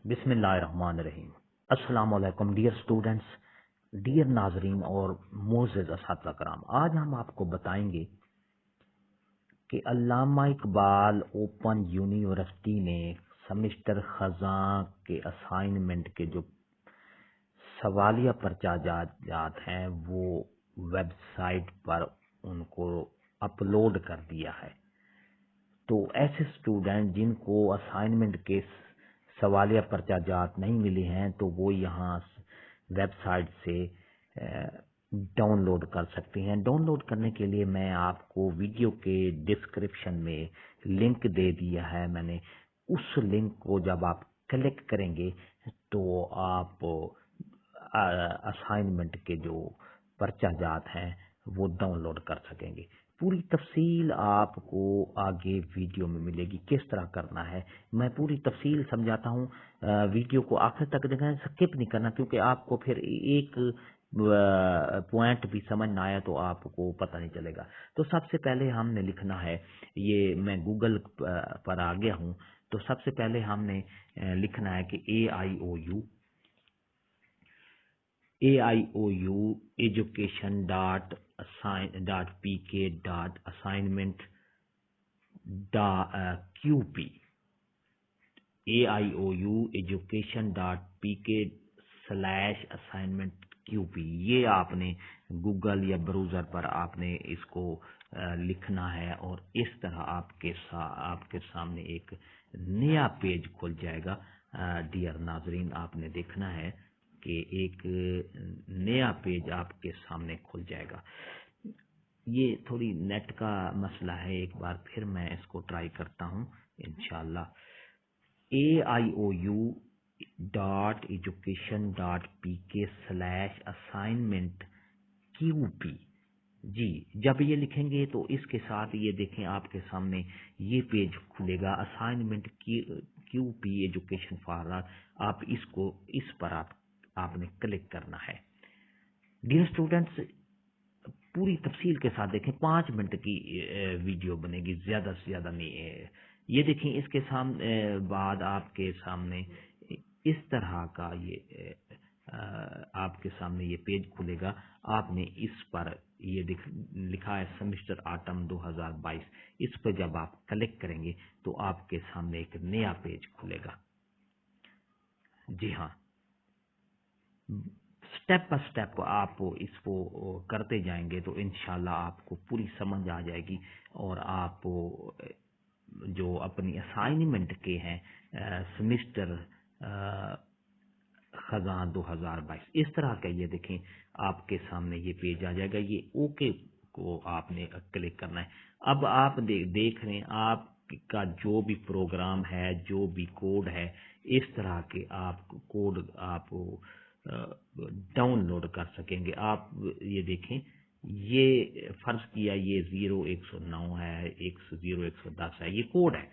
बिस्मिल्लाहिर्रहमानिर्रहीम। अस्सलाम वालेकुम डियर स्टूडेंट्स, डियर नाजरीन और मोअज़्ज़ज़ असातिज़ा कराम। आज हम आपको बताएंगे कि अल्लामा इकबाल ओपन यूनिवर्सिटी ने सेमेस्टर खज़ां के असाइनमेंट के जो सवालिया पर्चाजात हैं वो वेबसाइट पर उनको अपलोड कर दिया है। तो ऐसे स्टूडेंट जिनको असाइनमेंट के सवालिया पर्चाजात नहीं मिले हैं तो वो यहाँ वेबसाइट से डाउनलोड कर सकते हैं। डाउनलोड करने के लिए मैं आपको वीडियो के डिस्क्रिप्शन में लिंक दे दिया है मैंने। उस लिंक को जब आप क्लिक करेंगे तो आप असाइनमेंट के जो पर्चाजात हैं वो डाउनलोड कर सकेंगे। पूरी तफसील आपको आगे वीडियो में मिलेगी, किस तरह करना है मैं पूरी तफसील समझाता हूँ। वीडियो को आखिर तक देखें, स्किप नहीं करना, क्योंकि आपको फिर एक पॉइंट भी समझ ना आया तो आपको पता नहीं चलेगा। तो सबसे पहले हमने लिखना है, ये मैं गूगल पर आ गया हूँ, तो सबसे पहले हमने लिखना है कि AIOU education.pk.assignment.qp AIOU education.pk/assignment.qp ये आपने गूगल या ब्राउज़र पर आपने इसको लिखना है और इस तरह आपके सामने एक नया पेज खुल जाएगा। डियर नाजरीन, आपने देखना है कि एक नया पेज आपके सामने खुल जाएगा। ये थोड़ी नेट का मसला है, एक बार फिर मैं इसको ट्राई करता हूँ इंशाल्लाह। AIOU.education.pk/assignment.qp जी, जब ये लिखेंगे तो इसके साथ ये देखें आपके सामने ये पेज खुलेगा, असाइनमेंट QP एजुकेशन फॉर। आप इस पर आपने क्लिक करना है। डियर स्टूडेंट्स, पूरी तफसील के साथ देखें, 5 मिनट की वीडियो बनेगी, ज्यादा से ज्यादा नहीं है। ये देखें, इसके सामने बाद आपके सामने इस तरह का ये आपके सामने ये पेज खुलेगा। आपने इस पर ये लिखा है सेमेस्टर ऑटम 2022। इस पर जब आप क्लिक करेंगे तो आपके सामने एक नया पेज खुलेगा। जी हाँ, स्टेप बाय स्टेप आप इसको करते जाएंगे तो इंशाल्लाह आपको पूरी समझ आ जाएगी और आप जो अपनी असाइनमेंट के हैं सेमेस्टर खज़ां 2022 इस तरह का ये देखें आपके सामने ये पेज आ जाएगा। ये ओके को आपने क्लिक करना है। अब आप देख रहे हैं आपका जो भी प्रोग्राम है, जो भी कोड है, इस तरह के आप कोड आप डाउनलोड कर सकेंगे। आप ये देखें, ये फर्ज किया ये 0109 है, 110 है, ये कोड है।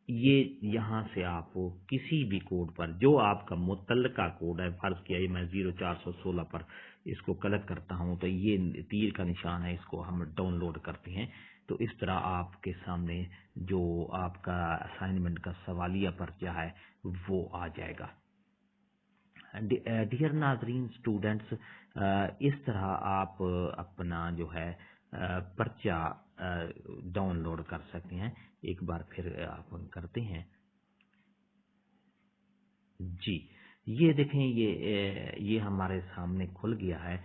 ये यहाँ से आप किसी भी कोड पर जो आपका मुतल्लका कोड है, फर्ज किया ये मैं 0416 पर इसको क्लिक करता हूँ तो ये तीर का निशान है, इसको हम डाउनलोड करते हैं। तो इस तरह आपके सामने जो आपका असाइनमेंट का सवालिया पर्चा है वो आ जाएगा। डियर नाजरीन स्टूडेंट्स, इस तरह आप अपना जो है पर्चा डाउनलोड कर सकते हैं। एक बार फिर आप करते हैं जी। ये देखें, ये हमारे सामने खुल गया है।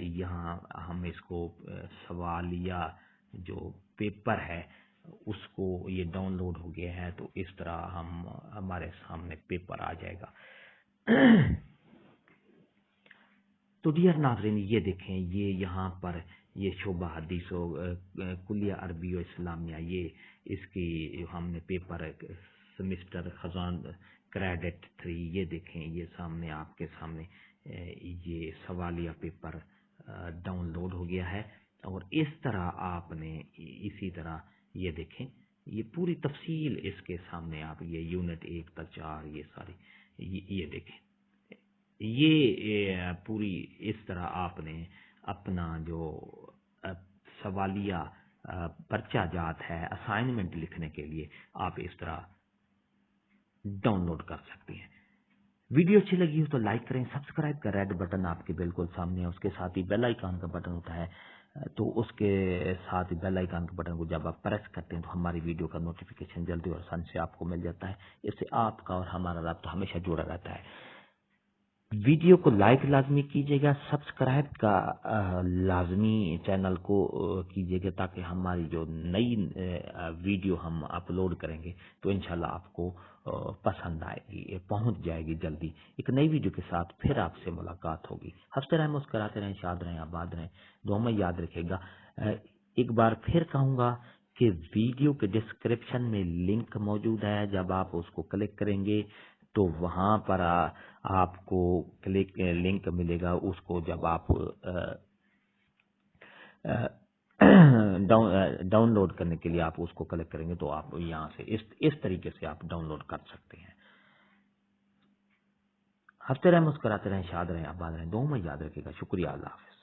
यहाँ हम इसको सवालिया जो पेपर है उसको ये डाउनलोड हो गया है, तो इस तरह हमारे सामने पेपर आ जाएगा। तो डियर नाज़रीन, ये देखें, ये यहाँ पर ये शोबा हदीस कुलिया अरबी इस्लामिया, ये इसकी हमने पेपर सेमेस्टर खज़ां क्रेडिट 3, ये देखें, ये सामने आपके सामने ये सवालिया पेपर डाउनलोड हो गया है। और इस तरह आपने इसी तरह ये देखें, ये पूरी तफसील इसके सामने आप ये यूनिट 1 तक 4 ये सारी ये देखें। ये पूरी इस तरह आपने अपना जो सवालिया पर्चाजात है असाइनमेंट लिखने के लिए आप इस तरह डाउनलोड कर सकते हैं। वीडियो अच्छी लगी हो तो लाइक करें, सब्सक्राइब का रेड बटन आपके बिल्कुल सामने है, उसके साथ ही बेल आइकन का बटन होता है, तो उसके साथ ही बेल आइकन के बटन को जब आप प्रेस करते हैं तो हमारी वीडियो का नोटिफिकेशन जल्दी और आसानी से आपको मिल जाता है। इससे आपका और हमारा राब्ता हमेशा जुड़ा रहता है। वीडियो को लाइक लाजमी कीजिएगा, सब्सक्राइब का लाजमी चैनल को कीजिएगा, ताकि हमारी जो नई वीडियो हम अपलोड करेंगे तो इंशाल्लाह आपको पसंद आएगी, पहुंच जाएगी जल्दी। एक नई वीडियो के साथ फिर आपसे मुलाकात होगी। हंसते रहें, मुस्कुराते रहें, शाद रहें, आबाद रहें, दुआ में याद रखिएगा। एक बार फिर कहूँगा कि वीडियो के डिस्क्रिप्शन में लिंक मौजूद है, जब आप उसको क्लिक करेंगे तो वहां पर आपको लिंक मिलेगा। उसको जब आप डाउनलोड करने के लिए आप उसको क्लिक करेंगे तो आप यहाँ से इस तरीके से आप डाउनलोड कर सकते हैं। हंसते रहें, मुस्कुराते रहें, शाद रहें, आबाद रहें, दुआ में याद रखिएगा। शुक्रिया, अल्लाह हाफ़िज़।